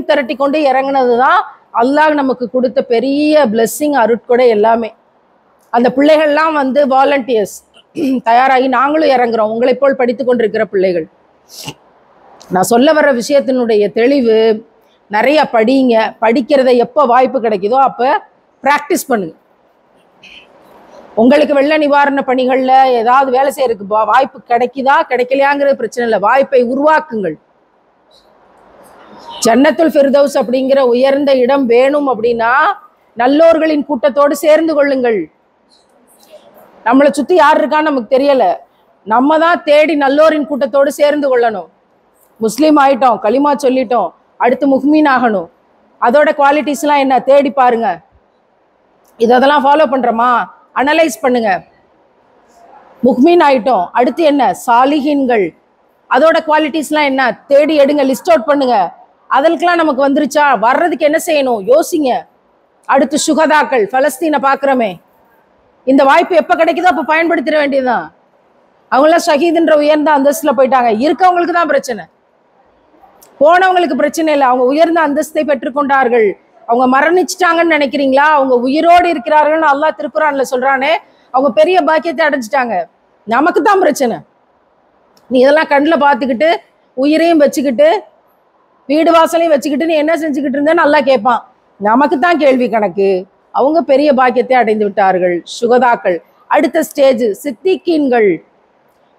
திரட்டி கொண்டு இறங்குனது தான் அல்லாஹ் நமக்கு கொடுத்த பெரிய பிளெஸ்ஸிங், அருட்கொடை எல்லாமே. அந்த பிள்ளைகள்லாம் வந்து வாலண்டியர்ஸ் தயாராகி நாங்களும் இறங்குறோம், உங்களை போல் படித்து கொண்டிருக்கிற பிள்ளைகள். நான் சொல்ல வர்ற விஷயத்தினுடைய தெளிவு, நிறைய படிங்க, படிக்கிறத எப்போ வாய்ப்பு கிடைக்குதோ அப்போ ப்ராக்டிஸ் பண்ணுங்க. உங்களுக்கு வெள்ள நிவாரண பணிகளில் ஏதாவது வேலை செய்யறதுக்கு வாய்ப்பு கிடைக்குதா கிடைக்கலையாங்கிறது பிரச்சனை இல்லை, வாய்ப்பை உருவாக்குங்கள். ஜன்னத்துல் ஃபிர்தௌஸ் அப்படிங்கிற உயர்ந்த இடம் வேணும் அப்படின்னா நல்லோர்களின் கூட்டத்தோடு சேர்ந்து கொள்ளுங்கள். நம்மளை சுற்றி யார் இருக்கான்னு நமக்கு தெரியல, நம்ம தான் தேடி நல்லோரின் கூட்டத்தோடு சேர்ந்து கொள்ளணும். முஸ்லீம் ஆயிட்டோம், களிமா சொல்லிட்டோம், அடுத்து முஹ்மீன் ஆகணும். அதோட குவாலிட்டிஸ்லாம் என்ன தேடி பாருங்க. இதெல்லாம் ஃபாலோ பண்ணுறோமா, அனலைஸ் பண்ணுங்க. முஹ்மீன் ஆயிட்டோம், அடுத்து என்ன சாலிஹீன்கள், அதோட குவாலிட்டிஸ்லாம் என்ன தேடி எடுங்க, லிஸ்ட் அவுட் பண்ணுங்க. அதற்கெல்லாம் நமக்கு வந்துருச்சா, வர்றதுக்கு என்ன செய்யணும் யோசிங்க. அடுத்து சுகதாக்கள், பலஸ்தீனை பார்க்குறோமே, இந்த வாய்ப்பு எப்போ கிடைக்குதோ அப்போ பயன்படுத்திட வேண்டியதுதான். அவங்களாம் ஷஹீதுன்ற உயர்ந்த அந்தஸ்தில் போயிட்டாங்க. இருக்கவங்களுக்கு தான் பிரச்சனை, போனவங்களுக்கு பிரச்சனை இல்லை. அவங்க உயர்ந்த அந்தஸ்தை பெற்றுக்கொண்டார்கள். அவங்க மரணிச்சிட்டாங்கன்னு நினைக்கிறீங்களா? அவங்க உயிரோடு இருக்கிறார்கள்னு அல்லாஹ் திருக்குரான்ல சொல்றானே, அவங்க பெரிய பாக்கியத்தை அடைஞ்சிட்டாங்க. நமக்கு தான் பிரச்சனை. நீ இதெல்லாம் கண்ணில் பார்த்துக்கிட்டு உயிரையும் வச்சுக்கிட்டு வீடு வாசலையும் வச்சுக்கிட்டு நீ என்ன செஞ்சுக்கிட்டு இருந்தேன்னு அல்லாஹ் கேட்பான். நமக்கு தான் கேள்வி கணக்கு. அவங்க பெரிய பாக்கியத்தை அடைந்து விட்டார்கள், சுகதாக்கள். அடுத்த ஸ்டேஜ் சித்திகீன்கள்.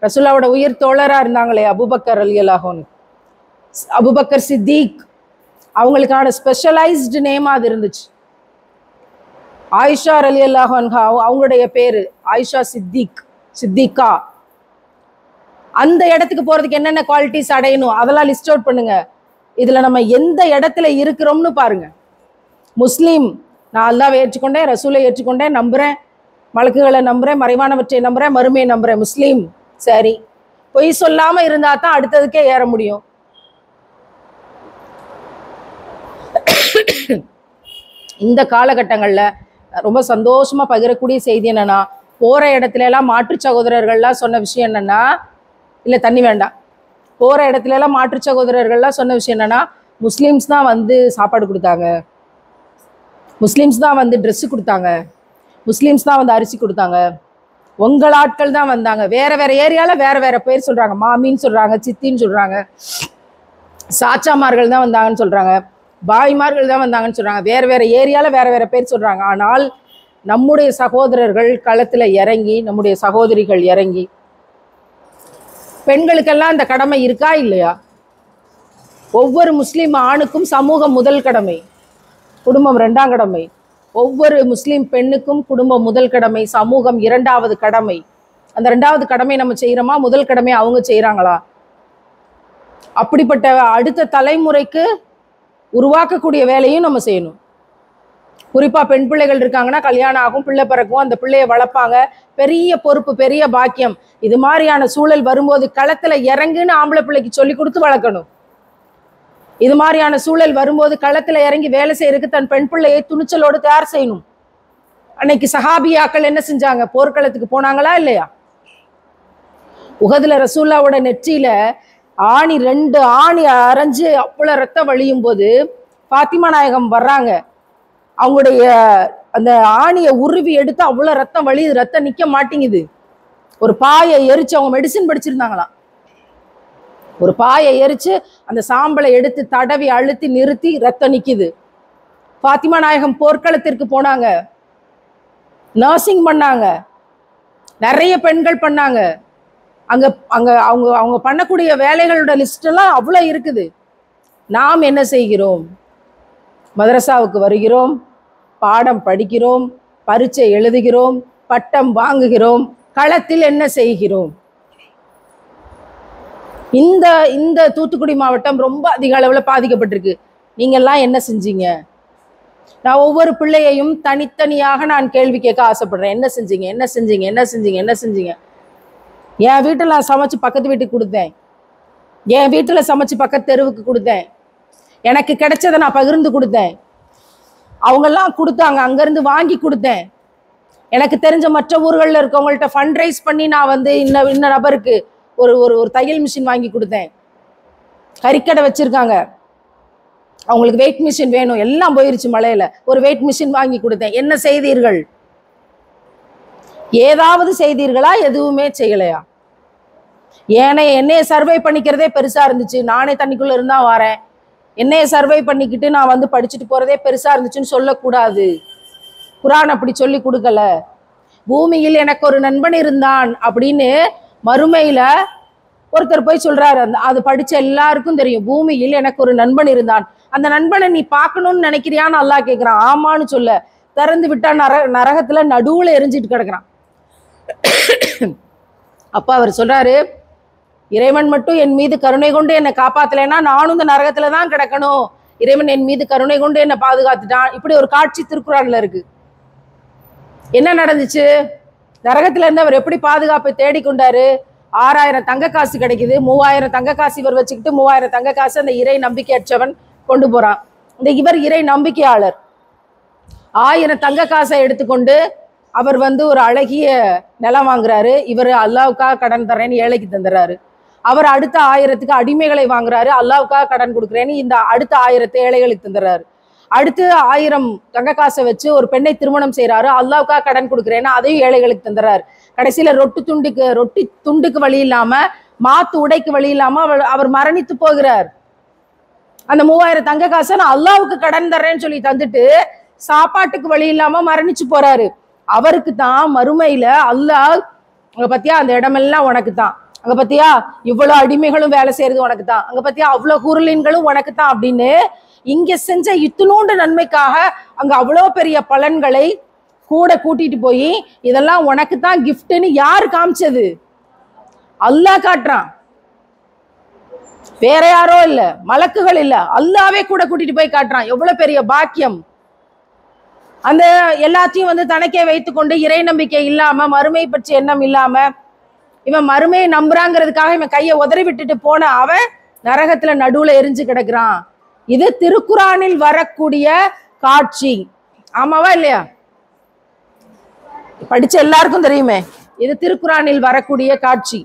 ரசூலாவோட உயிர் தோழராக இருந்தாங்களே அபூபக்கர் ரலியல்லாஹு அன்ஹு, அபூபக்கர் சித்திக், அவங்களுக்கான ஸ்பெஷலைஸ்டு நேமா அது இருந்துச்சு. ஆயிஷா ரலியல்லாஹு அன்ஹா அவங்களுடைய பேரு ஆயிஷா சித்திக், சித்திகா. அந்த இடத்துக்கு போறதுக்கு என்னென்ன குவாலிட்டிஸ் அடையணும் அதெல்லாம் லிஸ்ட் அவுட் பண்ணுங்க. இதுல நம்ம எந்த இடத்துல இருக்கிறோம்னு பாருங்க. முஸ்லீம், நான் அல்லாஹ்வை ஏற்றுக்கொண்டேன், ரசூலை ஏற்றுக்கொண்டேன், நம்புறேன், மலக்குகளை நம்புறேன், மறைவானவற்றை நம்புறேன், மறுமையை நம்புறேன், முஸ்லீம். சரி, பொய் சொல்லாம இருந்தா தான் அடுத்ததுக்கே ஏற முடியும். இந்த காலகட்டங்கள்ல ரொம்ப சந்தோஷமா பகிரக்கூடிய செய்தி என்னன்னா, போற இடத்துல எல்லாம் மாற்று சகோதரர்கள்லாம் சொன்ன விஷயம் என்னன்னா, இல்ல தண்ணி வேண்டாம், போற இடத்துல எல்லாம் மாற்று சகோதரர்கள்லாம் சொன்ன விஷயம் என்னன்னா, முஸ்லீம்ஸ் தான் வந்து சாப்பாடு கொடுத்தாங்க, முஸ்லீம்ஸ் தான் வந்து ட்ரெஸ்ஸு கொடுத்தாங்க, முஸ்லீம்ஸ் தான் வந்து அரிசி கொடுத்தாங்க, உங்கள் ஆட்கள் தான் வந்தாங்க. வேற வேற ஏரியால வேற வேற பேர் சொல்றாங்க, மாமின்னு சொல்றாங்க, சித்தின்னு சொல்றாங்க, சாச்சாமார்கள் தான் வந்தாங்கன்னு சொல்றாங்க, பாய்மார்கள் தான் வந்தாங்கன்னு சொல்றாங்க, வேற வேற ஏரியால வேற வேற பேர் சொல்றாங்க. ஆனால் நம்முடைய சகோதரர்கள் களத்துல இறங்கி, நம்முடைய சகோதரிகள் இறங்கி, பெண்களுக்கெல்லாம் இந்த கடமை இருக்கா இல்லையா? ஒவ்வொரு முஸ்லீம் ஆணுக்கும் சமூகம் முதல் கடமை, குடும்பம் இரண்டாம் கடமை. ஒவ்வொரு முஸ்லீம் பெண்ணுக்கும் குடும்பம் முதல் கடமை, சமூகம் இரண்டாவது கடமை. அந்த இரண்டாவது கடமை நம்ம செய்யறோமா, முதல் கடமை அவங்க செய்யறாங்களா? அப்படிப்பட்ட அடுத்த தலைமுறைக்கு உருவாக்கக்கூடிய வேலையும் நம்ம செய்யணும். குறிப்பா பெண் பிள்ளைகள் இருக்காங்கன்னா கல்யாணம் ஆகும், பிள்ளை பிறக்கும், அந்த பிள்ளையை வளர்ப்பாங்க, பெரிய பொறுப்பு, பெரிய பாக்கியம். இது மாதிரியான சூழல் வரும்போது களத்துல இறங்குன்னு ஆம்பளை பிள்ளைக்கு சொல்லி கொடுத்து வளர்க்கணும். இது மாதிரியான சூழல் வரும்போது களத்துல இறங்கி வேலை செய்யறதுக்கு தன் பெண் பிள்ளையை துணிச்சலோடு தயார் செய்யணும். அன்னைக்கு சஹாபியாக்கள் என்ன செஞ்சாங்க? போர்க்களத்துக்கு போனாங்களா இல்லையா? உஹதுல ரசூல்லாவோட நெற்றியில ஆணி 2 ஆணி அரைஞ்சு அவ்வளவு ரத்தம் வழியும் போது பாத்திமா நாயகம் வர்றாங்க. அவங்களுடைய அந்த ஆணியை உருவி எடுத்து அவ்வளவு ரத்தம் வழியுது, ரத்தம் நிக்க மாட்டேங்குது. ஒரு பாயை எரிச்சு, அவங்க மெடிசின் படிச்சிருந்தாங்களாம், ஒரு பாயை எரிச்சு அந்த சாம்பலை எடுத்து தடவி அழுத்தி நிறுத்தி ரத்தம் நிக்குது. பாத்திமா நாயகம் போர்க்களத்திற்கு போனாங்க, நர்சிங் பண்ணாங்க, நிறைய பெண்கள் பண்ணாங்க. அங்க அங்க அவங்க அவங்க பண்ணக்கூடிய வேலைகளோட லிஸ்ட் எல்லாம் அவ்வளவு இருக்குது. நாம் என்ன செய்கிறோம்? மதரசாவுக்கு வருகிறோம், பாடம் படிக்கிறோம், பரீட்சை எழுதுகிறோம், பட்டம் வாங்குகிறோம், களத்தில் என்ன செய்கிறோம்? இந்த இந்த தூத்துக்குடி மாவட்டம் ரொம்ப அதிக அளவுல பாதிக்கப்பட்டிருக்கு. நீங்கெல்லாம் என்ன செஞ்சீங்க? நான் ஒவ்வொரு பிள்ளையையும் தனித்தனியாக நான் கேள்வி கேட்க ஆசைப்படுறேன். என்ன செஞ்சீங்க, என்ன செஞ்சீங்க, என்ன செஞ்சீங்க, என்ன செஞ்சீங்க? என் வீட்டில் நான் சமைச்சு பக்கத்து வீட்டுக்கு கொடுத்தேன், என் வீட்டில் சமைச்சு பக்கத்து தெருவுக்கு கொடுத்தேன், எனக்கு கிடைச்சதை நான் பகிர்ந்து கொடுத்தேன், அவங்கெல்லாம் கொடுத்தாங்க, அங்கேருந்து வாங்கி கொடுத்தேன். எனக்கு தெரிஞ்ச மற்ற ஊர்களில் இருக்கவங்கள்ட்ட ஃபண்ட் ரைஸ் பண்ணி நான் வந்து இன்ன நபருக்கு ஒரு ஒரு ஒரு தையல் மிஷின் வாங்கி கொடுத்தேன். கறிக்கடை வச்சுருக்காங்க, அவங்களுக்கு வெயிட் மிஷின் வேணும், எல்லாம் போயிருச்சு மழையில. ஒரு வெயிட் மிஷின் வாங்கி கொடுத்தேன். என்ன செய்தீர்கள்? ஏதாவது செய்தீர்களா? எதுவுமே செய்யலையா? என்னைய சர்வை பண்ணிக்கிறதே பெருசா இருந்துச்சு, நானே தண்ணிக்குள்ள இருந்தா வரேன், என்னைய சர்வை பண்ணிக்கிட்டு நான் வந்து படிச்சுட்டு போறதே பெருசா இருந்துச்சுன்னு சொல்லக்கூடாது. குர்ஆன் அப்படி சொல்லி கொடுக்கல. பூமியில் எனக்கு ஒரு நண்பன் இருந்தான் அப்படின்னு மறுமையில ஒருத்தர் போய் சொல்றாரு. அது படிச்ச எல்லாருக்கும் தெரியும். பூமியில் எனக்கு ஒரு நண்பன் இருந்தான், அந்த நண்பனை நீ பார்க்கணும்னு நினைக்கிறியான்னு அல்லாஹ் கேட்கிறான். ஆமான்னு சொல்ல திறந்து விட்டா நரகத்துல நடுவுல எரிஞ்சிட்டு கிடக்குறான். அப்ப அவர் சொல்றாரு, இறைவன் மட்டும் என் மீது கருணை கொண்டு என்னை காப்பாத்தலைன்னா நானும் இந்த நரகத்துல தான் கிடக்கணும். இறைவன் என் மீது கருணை கொண்டு என்னை பாதுகாத்துட்டான். இப்படி ஒரு காட்சி திருக்குறான்ல இருக்கு. என்ன நடந்துச்சு? நரகத்துல இருந்து அவர் எப்படி பாதுகாப்பை தேடிக்கொண்டாரு? 6000 தங்க காசு கிடைக்குது, 3000 தங்க காசு இவர் வச்சுக்கிட்டு 3000 தங்க காசு அந்த இறை நம்பிக்கையற்றவன் கொண்டு போறான். இவர் இறை நம்பிக்கையாளர். 1000 தங்க காசை எடுத்துக்கொண்டு அவர் வந்து ஒரு அழகிய நிலம் வாங்குறாரு. இவர் அல்லாவுக்காக கடன் தர்றேன்னு ஏழைக்கு தந்துடுறாரு. அவர் அடுத்த 1000க்கு அடிமைகளை வாங்குறாரு, அல்லாவுக்காக கடன் கொடுக்குறேன்னு இந்த அடுத்த 1000 ஏழைகளுக்கு தந்துடுறாரு. அடுத்து 1000 தங்க காசை வச்சு ஒரு பெண்ணை திருமணம் செய்யறாரு, அல்லாவுக்காக கடன் கொடுக்குறேன்னு அதையும் ஏழைகளுக்கு தந்துடுறாரு. கடைசியில ரொட்டி துண்டுக்கு வழி இல்லாம, மாத்து உடைக்கு வழி இல்லாம அவர் மரணித்து போகிறார். அந்த 3000 தங்க காசை நான் அல்லாவுக்கு கடன் தர்றேன்னு சொல்லி தந்துட்டு சாப்பாட்டுக்கு வழி இல்லாம மரணிச்சு போறாரு. அவருக்கு தான் மறுமையில அல்லாஹ், அங்க பத்தியா அந்த இடமெல்லாம் உனக்கு தான், அங்க பத்தியா இவ்வளவு அடிமைகளும் வேலை செய்யறது உனக்கு தான், அங்க பத்தியா அவ்வளவு குருளின்களும் உனக்கு தான் அப்படின்னு இங்க செஞ்ச இத்தினூண்டு நன்மைக்காக அங்க அவ்வளோ பெரிய பலன்களை கூட கூட்டிட்டு போய் இதெல்லாம் உனக்கு தான் கிஃப்ட்னு யாரு காமிச்சது? அல்லாஹ் காட்டுறான். வேற யாரோ இல்ல, மலக்குகள் இல்ல, அல்லாவே கூட கூட்டிட்டு போய் காட்டுறான். எவ்வளவு பெரிய பாக்கியம்! அந்த எல்லாத்தையும் வந்து தனக்கே வைத்துக்கொண்டு இறை நம்பிக்கை இல்லாம, மறுமை பற்றி எண்ணம் இல்லாம, இவன் மறுமையை நம்புறாங்கிறதுக்காக இவன் கையை உதறி விட்டுட்டு போன அவன் நரகத்துல நடுவுல எரிஞ்சு கிடக்குறான். இது திருக்குறானில் வரக்கூடிய காட்சி. ஆமாவா இல்லையா? படிச்ச எல்லாருக்கும் தெரியுமே, இது திருக்குறானில் வரக்கூடிய காட்சி.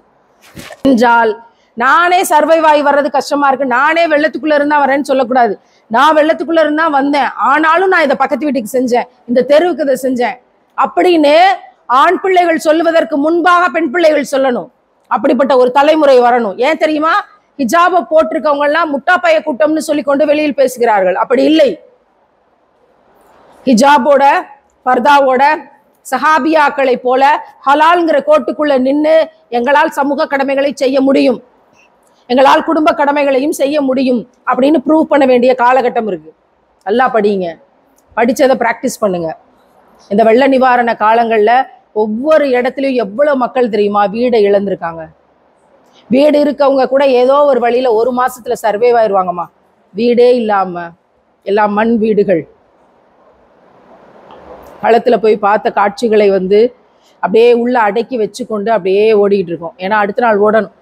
என்றால் நானே சர்வைவ் ஆகி வர்றது கஷ்டமா இருக்கு, நானே வெள்ளத்துக்குள்ள இருந்தா வரேன்னு சொல்லக்கூடாது. நான் வெள்ளத்துக்குள்ள இருந்தா வந்தேன், ஆனாலும் நான் இதை பக்கத்து வீட்டுக்கு செஞ்சேன், இந்த தெருவுக்கு இதை செஞ்சேன் அப்படின்னு ஆண் பிள்ளைகள் சொல்லுவதற்கு முன்பாக பெண் பிள்ளைகள் சொல்லணும். அப்படிப்பட்ட ஒரு தலைமுறை வரணும். ஏன் தெரியுமா? ஹிஜாபை போட்டிருக்கவங்க எல்லாம் முட்டாப்பைய கூட்டம்னு சொல்லி கொண்டு வெளியில் பேசுகிறார்கள். அப்படி இல்லை. ஹிஜாபோட பர்தாவோட சஹாபியாக்களை போல ஹலால்ங்கிற கோட்டுக்குள்ள நின்று எங்களால் சமூக கடமைகளை செய்ய முடியும், எங்களால் குடும்ப கடமைகளையும் செய்ய முடியும் அப்படின்னு ப்ரூவ் பண்ண வேண்டிய காலகட்டம் இருக்கு. நல்லா படிங்க, படிச்சதை பிராக்டிஸ் பண்ணுங்க. இந்த வெள்ள நிவாரண காலங்கள்ல ஒவ்வொரு இடத்துலயும் எவ்வளவு மக்கள் தெரியுமா வீடை இழந்திருக்காங்க. வீடு இருக்கவங்க கூட ஏதோ ஒரு வழியில 1 மாசத்துல சர்வைவ் ஆயிருவாங்கம்மா. வீடே இல்லாம எல்லாம் மண் வீடுகள். களத்துல போய் பார்த்த காட்சிகளை வந்து அப்படியே உள்ள அடக்கி வச்சு கொண்டு அப்படியே ஓடிக்கிட்டு இருக்கோம். ஏன்னா அடுத்த நாள் ஓடணும்.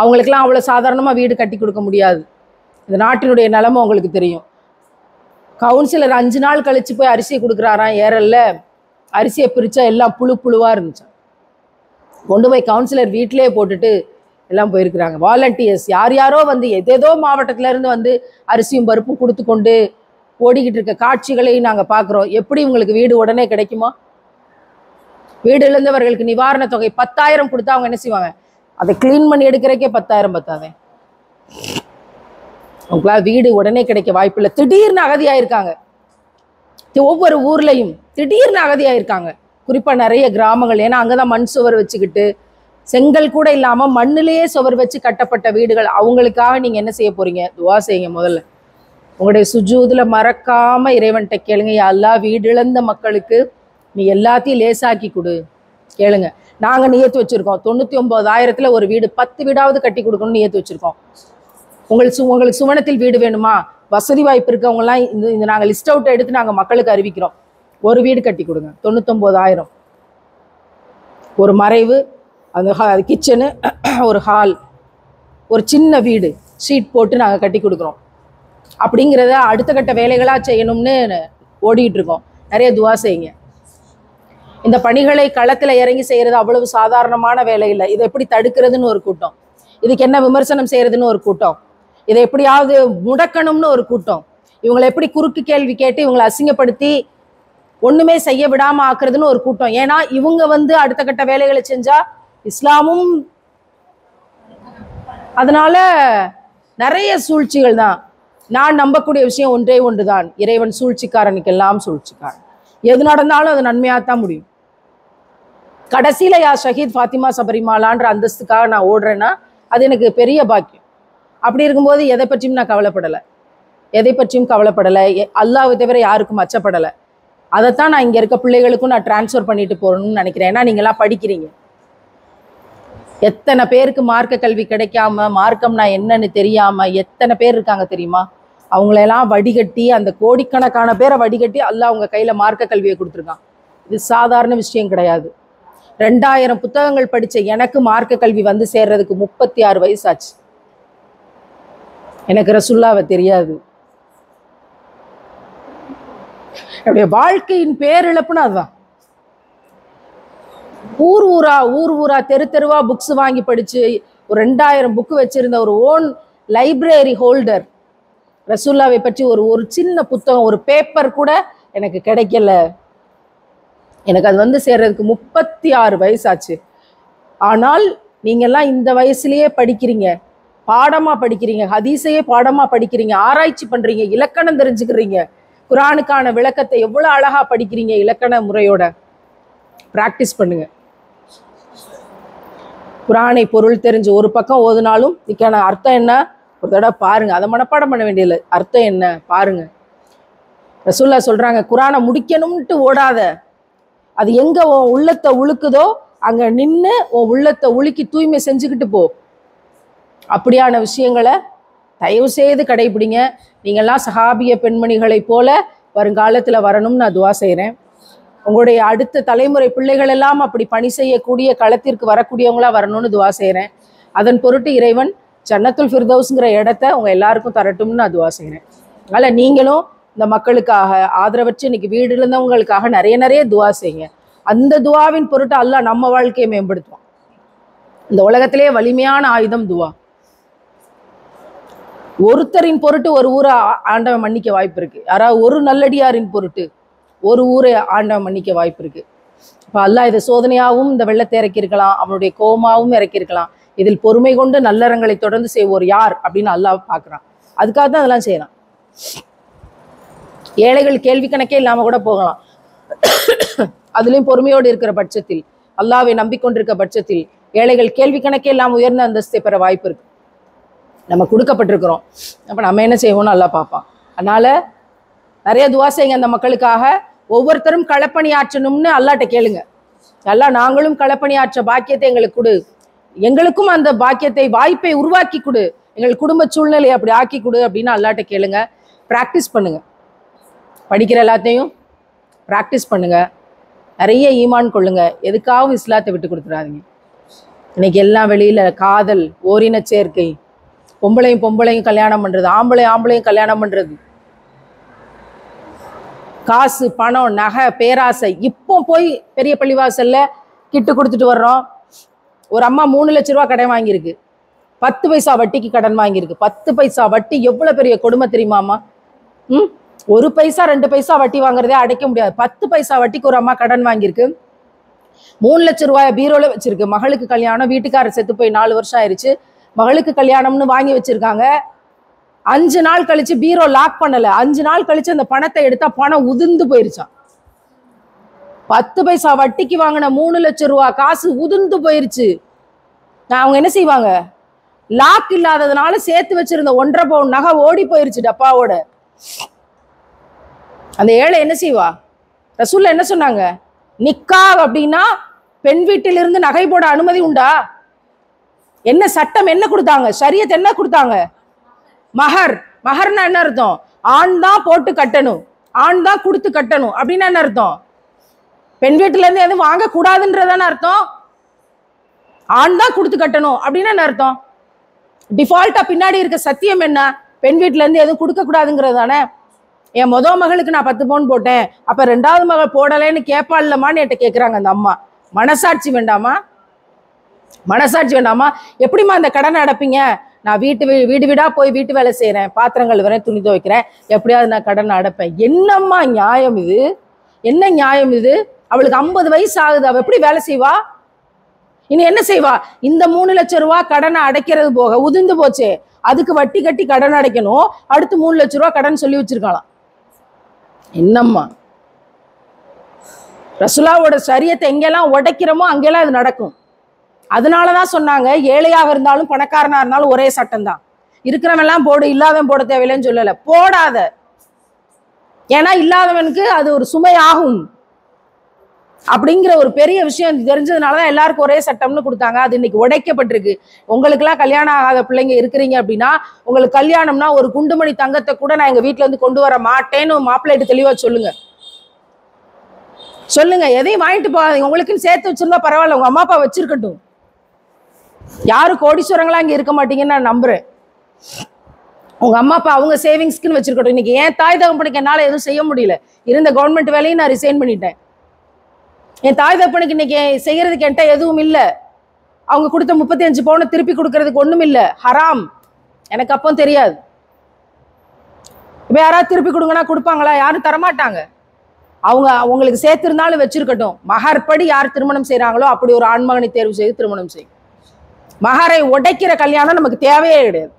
அவங்களுக்கெல்லாம் அவ்வளவு சாதாரணமா வீடு கட்டி கொடுக்க முடியாது. இந்த நாட்டினுடைய நிலைமை உங்களுக்கு தெரியும். கவுன்சிலர் 5 நாள் கழிச்சு போய் அரிசியை கொடுக்குறாராம் ஏரல்ல. அரிசியை பிரிச்சா எல்லாம் புழுவா இருந்துச்சு. கொண்டு போய் கவுன்சிலர் வீட்டிலேயே போட்டுட்டு எல்லாம் போயிருக்கிறாங்க. வாலண்டியர்ஸ் யார் யாரோ வந்து ஏதேதோ மாவட்டத்துல இருந்து வந்து அரிசியும் பருப்பும் கொடுத்து கொண்டு ஓடிக்கிட்டு இருக்க காட்சிகளை நாங்க பாக்குறோம். எப்படி உங்களுக்கு வீடு உடனே கிடைக்குமா? வீடு இழந்தவர்களுக்கு நிவாரண தொகை 10,000 கொடுத்தா அவங்க என்ன செய்வாங்க? அதை கிளீன் பண்ணி எடுக்கிறக்கே 10,000 பத்தாதே. அவங்களால வீடு உடனே கிடைக்க வாய்ப்பு இல்லை. திடீர்னு அகதியாயிருக்காங்க. ஒவ்வொரு ஊர்லயும் திடீர்னு அகதியாயிருக்காங்க. குறிப்பா நிறைய கிராமங்கள். ஏன்னா அங்கதான் மண் சுவர் வச்சுக்கிட்டு செங்கல் கூட இல்லாம மண்ணிலேயே சுவர் வச்சு கட்டப்பட்ட வீடுகள். அவங்களுக்காக நீங்க என்ன செய்ய போறீங்க? துவா செய்யுங்க. முதல்ல உங்களுடைய சுஜூதுல மறக்காம இறைவன்கிட்ட கேளுங்க, யா அல்லாஹ் வீடு இழந்த மக்களுக்கு நீ எல்லாத்தையும் லேசாக்கி கொடு கேளுங்க. நாங்க நியத்து வச்சிருக்கோம் 99,000த்துல ஒரு வீடு 10 வீடாவது கட்டி கொடுக்கணும்னு நியத்து வச்சிருக்கோம். உங்களுக்கு சுவனத்தில் வீடு வேணுமா? வசதி வாய்ப்பு இருக்கவங்கலாம் இந்த நாங்க லிஸ்ட் அவுட் எடுத்து நாங்க மக்களுக்கு அறிவிக்கிறோம். ஒரு வீடு கட்டி கொடுங்க. 99,000. ஒரு மறைவு, அந்த கிச்சனு, ஒரு ஹால், ஒரு சின்ன வீடு ஷீட் போட்டு நாங்கள் கட்டி கொடுக்குறோம். அப்படிங்கிறத அடுத்த கட்ட வேலைகளாக செய்யணும்னு ஓடிக்கிட்டு இருக்கோம். நிறைய துவா செய்யுங்க. இந்த பணிகளை களத்தில் இறங்கி செய்கிறது அவ்வளவு சாதாரணமான வேலை இல்லை. இதை எப்படி தடுக்கிறதுன்னு ஒரு கூட்டம், இதுக்கு என்ன விமர்சனம் செய்கிறதுன்னு ஒரு கூட்டம், இதை எப்படியாவது முடக்கணும்னு ஒரு கூட்டம், இவங்களை எப்படி குறுக்கு கேள்வி கேட்டு இவங்களை அசிங்கப்படுத்தி ஒண்ணுமே செய்ய விடாம ஆக்குறதுன்னு ஒரு கூட்டம். ஏன்னா இவங்க அடுத்த கட்ட வேலைகளை செஞ்சா இஸ்லாமும், அதனால நிறைய சூழ்ச்சிகள் தான். நான் நம்பக்கூடிய விஷயம் ஒன்றே ஒன்றுதான், இறைவன் சூழ்ச்சிக்காரனுக்கு எல்லாம் சூழ்ச்சிக்காரன். எது நடந்தாலும் அது நன்மையாத்தான் முடியும். கடைசியில யா ஷஹீத் ஃபாத்திமா சபரிமாலான்ற அந்தஸ்துக்காக நான் ஓடுறேன்னா அது எனக்கு பெரிய பாக்கியம். அப்படி இருக்கும்போது எதை பற்றியும் நான் கவலைப்படலை, எதை பற்றியும் கவலைப்படலை, அல்லாஹ்வை தவிர யாருக்கும் அச்சப்படலை. அதைத்தான் நான் இங்கே இருக்க பிள்ளைகளுக்கும் நான் டிரான்ஸ்ஃபர் பண்ணிட்டு போகணும்னு நினைக்கிறேன். ஏன்னா நீங்களாம் படிக்கிறீங்க. எத்தனை பேருக்கு மார்க்க கல்வி கிடைக்காம, மார்க்கம்னா என்னன்னு தெரியாம எத்தனை பேர் இருக்காங்க தெரியுமா? அவங்களெல்லாம் வடிகட்டி, அந்த கோடிக்கணக்கான பேரை வடிகட்டி அல்லாஹ் அவங்க கையில மார்க்க கல்வியை கொடுத்துருக்கான். இது சாதாரண விஷயம் கிடையாது. 2000 புத்தகங்கள் படிச்ச எனக்கு மார்க்க கல்வி சேர்றதுக்கு 36 வயசாச்சு. எனக்கு ரசுல்லாவை தெரியாது. என்னுடைய வாழ்க்கையின் பேரிழப்புன்னு அதுதான். ஊர் ஊரா தெரு தெருவா புக்ஸ் வாங்கி படிச்சு ஒரு 2000 புக்கு வச்சிருந்த ஒரு ஓன் லைப்ரரி ஹோல்டர். ரசூல்லாவை பற்றி ஒரு சின்ன புத்தகம், ஒரு பேப்பர் கூட எனக்கு கிடைக்கல. எனக்கு அது சேர்றதுக்கு 36 வயசாச்சு. ஆனால் நீங்கெல்லாம் இந்த வயசுலயே படிக்கிறீங்க, பாடமா படிக்கிறீங்க, ஹதீஸையே பாடமா படிக்கிறீங்க, ஆராய்ச்சி பண்றீங்க, இலக்கணம் தெரிஞ்சுக்கிறீங்க, குரானுக்கான விளக்கத்தை எவ்வளவு அழகா படிக்கிறீங்க. இலக்கண முறையோட பிராக்டிஸ் பண்ணுங்க. குரானை பொருள் தெரிஞ்சு ஒரு பக்கம் ஓதுனாலும் இதுக்கான அர்த்தம் என்ன ஒரு தடவை பாருங்க. அதை மனப்பாடம் பண்ண வேண்டியதில்லை, அர்த்தம் என்ன பாருங்க. ரசூல்லா சொல்றாங்க, குரானை முடிக்கணும்ட்டு ஓடாத, அது எங்க உன் உள்ளத்தை உழுக்குதோ அங்க நின்று உன் உள்ளத்தை உலுக்கி தூய்மை செஞ்சுக்கிட்டு போ. அப்படியான விஷயங்களை தயவு செய்து கடைபிடிங்க. நீங்கள்லாம் சஹாபிய பெண்மணிகளை போல வருங்காலத்தில் வரணும்னு நான் துவா செய்கிறேன். உங்களுடைய அடுத்த தலைமுறை பிள்ளைகள் எல்லாம் அப்படி பணி செய்யக்கூடிய களத்திற்கு வரக்கூடியவங்களா வரணும்னு துவா செய்கிறேன். அதன் பொருட்டு இறைவன் ஜன்னத்துல் ஃபிர்தௌஸ்ங்கிற இடத்த உங்க எல்லாருக்கும் தரட்டும்னு நான் துவா செய்கிறேன். அதனால் நீங்களும் இந்த மக்களுக்காக ஆதரவற்று இன்னைக்கு வீடு இருந்தவங்களுக்காக நிறைய துவா செய்யுங்க. அந்த துவாவின் பொருட்டு அல்லாஹ் நம்ம வாழ்க்கையை மேம்படுத்துவான். இந்த உலகத்திலேயே வலிமையான ஆயுதம் துவா. ஒருத்தரின் பொருட்டு ஒரு ஊரை ஆண்டவன் மன்னிக்க வாய்ப்பு இருக்கு. யாராவது ஒரு நல்லடியாரின் பொருட்டு ஒரு ஊரை ஆண்டவன் மன்னிக்க வாய்ப்பு இருக்கு. இப்போ அல்லாஹ் இதை சோதனையாகவும் இந்த வெள்ளத்தை இறக்கியிருக்கலாம், அவனுடைய கோபமாகவும் இறக்கியிருக்கலாம். இதில் பொறுமை கொண்டு நல்லறங்களை தொடர்ந்து செய்வோர் யார் அப்படின்னு அல்லாஹ் பார்க்குறான். அதுக்காக தான் அதெல்லாம் செய்யலாம். ஏழைகள் கேள்வி கணக்கே இல்லாம கூட போகலாம். அதுலேயும் பொறுமையோடு இருக்கிற பட்சத்தில், அல்லாஹ்வை நம்பிக்கொண்டிருக்க பட்சத்தில் ஏழைகள் கேள்வி கணக்கே இல்லாமல் உயர்ந்த அந்தஸ்தை பெற வாய்ப்பு இருக்கு. நம்ம கொடுக்கப்பட்டிருக்கிறோம். அப்போ நம்ம என்ன செய்வோம்னு அல்லாஹ் பார்ப்பான். அதனால நிறைய துவா செய்யுங்க அந்த மக்களுக்காக. ஒவ்வொருத்தரும் களப்பணி ஆற்றணும்னு அல்லாட்ட கேளுங்க. அல்லாஹ் நாங்களும் களப்பணி ஆற்ற பாக்கியத்தை எங்களுக்கு கொடு, எங்களுக்கும் அந்த பாக்கியத்தை வாய்ப்பை உருவாக்கி கொடு, எங்கள் குடும்ப சூழ்நிலையை அப்படி ஆக்கி கொடு அப்படின்னு அல்லாட்ட கேளுங்க. ப்ராக்டிஸ் பண்ணுங்க, படிக்கிற எல்லாத்தையும் ப்ராக்டிஸ் பண்ணுங்க. நிறைய ஈமான் கொள்ளுங்க. எதுக்காகவும் இஸ்லாத்தை விட்டு கொடுத்துடாதீங்க. இன்னைக்கு எல்லாம் வெளியில காதல், ஓரின சேர்க்கை, பொம்பளையும் கல்யாணம் பண்றது, ஆம்பளையும் கல்யாணம் பண்றது, காசு பணம் நகை பேராசை. இப்போ போய் பெரிய பள்ளிவாசல்ல கிட்டு கொடுத்துட்டு வர்றோம். ஒரு அம்மா 3 லட்ச ரூபா கடன் வாங்கியிருக்கு, 10 பைசா வட்டிக்கு கடன் வாங்கியிருக்கு. 10 பைசா வட்டி எவ்வளவு பெரிய கொடுமை தெரியுமாமா? 1 பைசா 2 பைசா வட்டி வாங்குறதே அடைக்க முடியாது. 10 பைசா வட்டிக்கு ஒரு அம்மா கடன் வாங்கியிருக்கு. 3 லட்ச ரூபாய் பீரோல வச்சிருக்கு. மகளுக்கு கல்யாணம், வீட்டுக்காரர் செத்து போய் 4 வருஷம் ஆயிடுச்சு. மகளுக்கு கல்யாணம்னு வாங்கி வச்சிருக்காங்க. 5 நாள் கழிச்சு பீரோ லாக் பண்ணல. 5 நாள் கழிச்சு அந்த பணத்தை எடுத்தா பணம் உதிர்ந்து போயிருச்சான். 10 பைசா வட்டிக்கு வாங்கின 3 லட்சம் ரூபா காசு உதிர்ந்து போயிருச்சு. அவங்க என்ன செய்வாங்க? லாக் இல்லாததுனால சேர்த்து வச்சிருந்த 1.5 பவுன் நகை ஓடி போயிருச்சு டப்பாவோட. அந்த ஏழை என்ன செய்வா? ரசூல்ல என்ன சொன்னாங்க? நிக்கா அப்படின்னா பெண் வீட்டிலிருந்து நகை போட அனுமதி உண்டா? என்ன சட்டம் என்ன கொடுத்தாங்க? ஷரியத் என்ன கொடுத்தாங்க? மஹர்னா என்ன அர்த்தம்? ஆண் தான் போட்டு கட்டணும், ஆண் தான் கொடுத்து கட்டணும் அப்படின்னா என்ன அர்த்தம்? பெண் வீட்டுல இருந்து எதுவும் வாங்க கூடாதுன்றதான அர்த்தம். ஆண் தான் கொடுத்து கட்டணும் அப்படின்னா என்ன அர்த்தம்? டிஃபால்ட்டா பின்னாடி இருக்க சத்தியம் என்ன? பெண் வீட்டுல இருந்து எதுவும் கொடுக்க கூடாதுங்கிறது தானே. என் மகளுக்கு நான் 10 பவுன் போட்டேன், அப்ப 2வது மகள் போடலைன்னு கேட்பாள்லமான்னு என்கிட்ட கேட்குறாங்க அந்த அம்மா. மனசாட்சி வேண்டாமா? மனசாட்சி வேண்டாமா? எப்படிமா அந்த கடனை அடைப்பீங்க? நான் வீடு வீடா போய் வீட்டு வேலை செய்யறேன், பாத்திரங்கள் வரேன், துணி துவைக்கிறேன், எப்படியாவது நான் கடன் அடைப்பேன். என்னம்மா நியாயம் இது? என்ன நியாயம் இது? அவளுக்கு 50 வயசு ஆகுது, அவ எப்படி வேலை செய்வா? இனி என்ன செய்வா? இந்த 3 லட்சம் ரூபாய் கடனை அடைக்கிறது போக உதிர்ந்து போச்சே, அதுக்கு வட்டி கட்டி கடன் அடைக்கணும். அடுத்து 3 லட்சம் ரூபாய் கடன் சொல்லி வச்சிருக்கலாம். என்னம்மா? ரசூலாவோட ஷரியத்தை எங்கெல்லாம் உடைக்கிறோமோ அங்கெல்லாம் இது நடக்கும். அதனாலதான் சொன்னாங்க, ஏழையாக இருந்தாலும் பணக்காரனா இருந்தாலும் ஒரே சட்டம் தான். இருக்கிறவெல்லாம் போடு, இல்லாதவன் போட தேவையில்லைன்னு சொல்லல. போடாத. ஏன்னா இல்லாதவனுக்கு அது ஒரு சுமை ஆகும் அப்படிங்கிற ஒரு பெரிய விஷயம் தெரிஞ்சதுனாலதான் எல்லாருக்கும் ஒரே சட்டம்னு கொடுத்தாங்க. அது இன்னைக்கு உடைக்கப்பட்டிருக்கு. உங்களுக்கு எல்லாம் கல்யாணம் ஆகாத பிள்ளைங்க இருக்கிறீங்க அப்படின்னா, உங்களுக்கு கல்யாணம்னா ஒரு குண்டுமணி தங்கத்தை கூட நான் எங்க வீட்டுல இருந்து கொண்டு வர மாட்டேன்னு மாப்பிள்ளைட்டு தெளிவா சொல்லுங்க. எதையும் வாங்கிட்டு போகாதீங்க. உங்களுக்குன்னு சேர்த்து வச்சிருந்தா பரவாயில்ல, உங்க அம்மா அப்பா வச்சிருக்கட்டும். யாரும் கோடீஸ்வரங்களா இங்க இருக்க மாட்டீங்கன்னு நான் நம்புறேன். உங்க அம்மா அப்பா அவங்க சேவிங்ஸ்க்குன்னு வச்சிருக்கட்டும். இன்னைக்கு என் தாய் தகப்பனுக்கு என்னால எதுவும் செய்ய முடியல. இருந்த கவர்மெண்ட் வேலையும் நான் ரிசைன் பண்ணிட்டேன். என் தாய் தகப்பனுக்கு இன்னைக்கு செய்யறதுக்கு என்கிட்ட எதுவும் இல்லை. அவங்க கொடுத்த 35 பவுனை திருப்பி கொடுக்கறதுக்கு ஒண்ணும் இல்லை, ஹராம். எனக்கு அப்போ தெரியாது. இப்ப யாராவது திருப்பி கொடுங்கன்னா கொடுப்பாங்களா? யாரும் தரமாட்டாங்க. அவங்க அவங்களுக்கு சேர்த்திருந்தாலும் வச்சிருக்கட்டும். மகர்படி யார் திருமணம் செய்யறாங்களோ அப்படி ஒரு ஆண்மகனை தேர்வு செய்து திருமணம் செய்யும். மகரை உடைக்கிற கல்யாணம் நமக்கு தேவையே கிடையாது.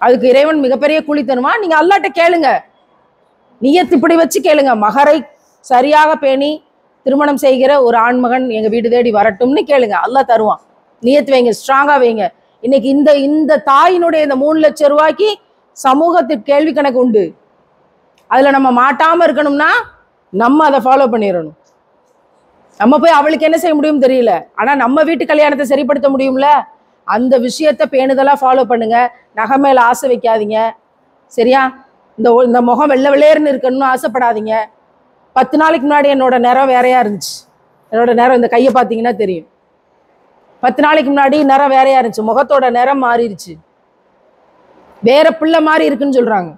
அதுக்கு இறைவன் மிகப்பெரிய கூலி தருமா. நீங்க அல்லாட்ட கேளுங்க, நியத்து இப்படி வச்சு கேளுங்க, மகரை சரியாக பேணி திருமணம் செய்கிற ஒரு ஆண்மகன் எங்க வீடு தேடி வரட்டும்னு கேளுங்க, அல்லாஹ் தருவான். நியத்து வைங்க, ஸ்ட்ராங்கா வைங்க. இன்னைக்கு இந்த தாயினுடைய இந்த 3 லட்சம் ரூபாய்க்கு சமூகத்துக்கு கேள்வி கணக்கு உண்டு. அதுல நம்ம மாட்டாம இருக்கணும்னா நம்ம அதை ஃபாலோ பண்ணிடணும். நம்ம போய் அவளுக்கு என்ன செய்ய முடியும் தெரியல, ஆனா நம்ம வீட்டு கல்யாணத்தை சரிப்படுத்த முடியும்ல. அந்த விஷயத்த பேணுதலா ஃபாலோ பண்ணுங்க. நகை மேல ஆசை வைக்காதீங்க, சரியா? இந்த முகம் வெள்ளை வெள்ளையர்னு இருக்கணும்னு ஆசைப்படாதீங்க. 10 நாளைக்கு முன்னாடி என்னோட நிறம் வேறையா இருந்துச்சு. என்னோட நிறம் இந்த கையை பார்த்தீங்கன்னா தெரியும். 10 நாளைக்கு முன்னாடி நிறம் வேறையா இருந்துச்சு, முகத்தோட நிறம் மாறிடுச்சு, வேற பிள்ளை மாதிரி இருக்குன்னு சொல்றாங்க.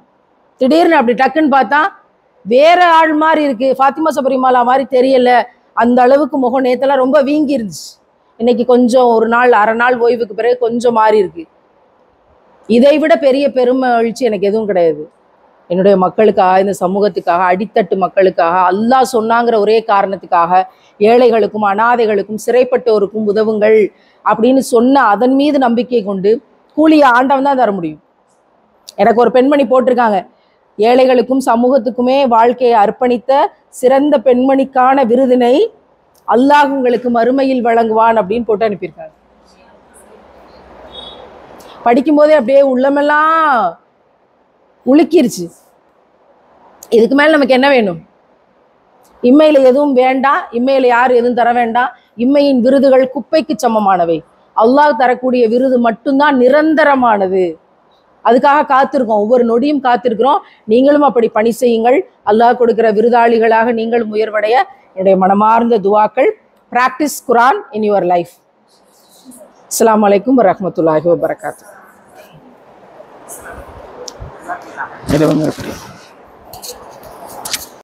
திடீர்னு அப்படி டக்குன்னு பார்த்தா வேற ஆள் மாதிரி இருக்கு, ஃபாத்திமா சபரிமாலா மாதிரி தெரியல. அந்த அளவுக்கு முகம் நேத்தெல்லாம் ரொம்ப வீங்கி இருந்துச்சு. இன்னைக்கு கொஞ்சம் ஒரு நாள் அரை நாள் ஓய்வுக்கு பிறகு கொஞ்சம் மாறி இருக்கு. இதை விட பெரிய பெருமை எழுச்சி எனக்கு எதுவும் கிடையாது. என்னுடைய மக்களுக்காக, இந்த சமூகத்துக்காக, அடித்தட்டு மக்களுக்காக, அல்லாஹ் சொன்னாங்கிற ஒரே காரணத்துக்காக ஏழைகளுக்கும் அனாதைகளுக்கும் சிறைப்பட்டோருக்கும் உதவுங்கள் அப்படின்னு சொன்ன அதன் மீது நம்பிக்கை கொண்டு கூலியை ஆண்டவன் தான் தர முடியும். எனக்கு ஒரு பெண்மணி போட்டிருக்காங்க, ஏழைகளுக்கும் சமூகத்துக்குமே வாழ்க்கையை அர்ப்பணித்த சிறந்த பெண்மணிக்கான விருதினை அல்லாஹ் உங்களுக்கு மறுமையில் வழங்குவான் அப்படின்னு போட்டு அனுப்பியிருக்காங்க. படிக்கும் போதே அப்படியே உள்ளமெல்லாம் உலுக்கிருச்சு. இதுக்கு மேல நமக்கு என்ன வேணும்? இம்மையில எதுவும் வேண்டாம், இம்மையில யாரும் எதுவும் தர வேண்டாம். இம்மையின் விருதுகள் குப்பைக்கு சமமானவை. அல்லாஹ் தரக்கூடிய விருது மட்டும்தான் நிரந்தரமானது. அதுக்காக காத்திருக்கோம், ஒவ்வொரு நொடியும் காத்திருக்கிறோம். நீங்களும் அப்படி பணி செய்யுங்கள். அல்லாஹ் கொடுக்கிற விருதாளிகளாக நீங்களும் உயர்வடைய என்னுடைய மனமார்ந்த துவாக்கள். Practice Quran in your life. அஸ்ஸலாமு அலைக்கும் வரஹ்மத்துல்லாஹி வபரகாத்துஹு.